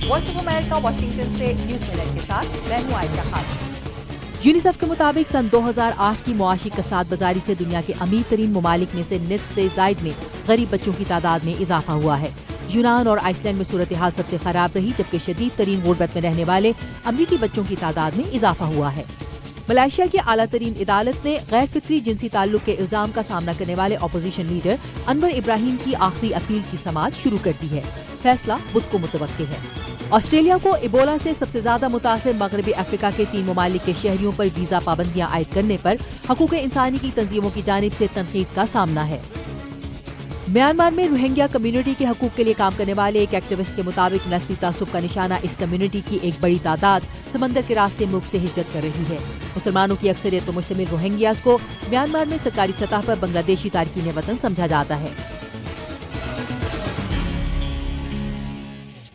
Voice of America Washington से news minute के साथ मैं हूं आयशा खान। यूनिसेफ के मुताबिक सन 2008 की मुआशी कसाद बाजारी से दुनिया के अमीर तरीन ममालिक में से निस्फ से जायद में गरीब बच्चों की तादाद में इजाफा हुआ है। यूनान और आइसलैंड में सूरत हाल सबसे खराब रही, जबकि शदीद तरीन गुर्बत में रहने वाले अमरीकी बच्चों की तादाद में इजाफा हुआ है। मलेशिया की आला तरीन अदालत ने गैर फितरी जिनसी ताल्लुक के इल्जाम का सामना करने वाले अपोजिशन लीडर अनवर इब्राहिम की आखिरी अपील की समाअत शुरू कर दी है। फैसला बुध को मुतवक्किल है। ऑस्ट्रेलिया को इबोला से सबसे ज्यादा मुतासिर मगरबी अफ्रीका के 3 ममालिक के शहरियों पर वीजा पाबंदियां आयद करने पर हकूक इंसानी की तंजीमों की जानिब से तनकीद का सामना है। म्यांमार में रोहिंग्या कम्युनिटी के हकूक के लिए काम करने वाले एक एक्टिविस्ट के मुताबिक नस्ली तासुब का निशाना इस कम्युनिटी की एक बड़ी तादाद समंदर के रास्ते मुल्क से हिजरत कर रही है। मुसलमानों की अक्सरियत पर मुश्तमिल रोहिंग्यास को म्यांमार में सरकारी सतह पर बांग्लादेशी तारकीन वतन समझा जाता है।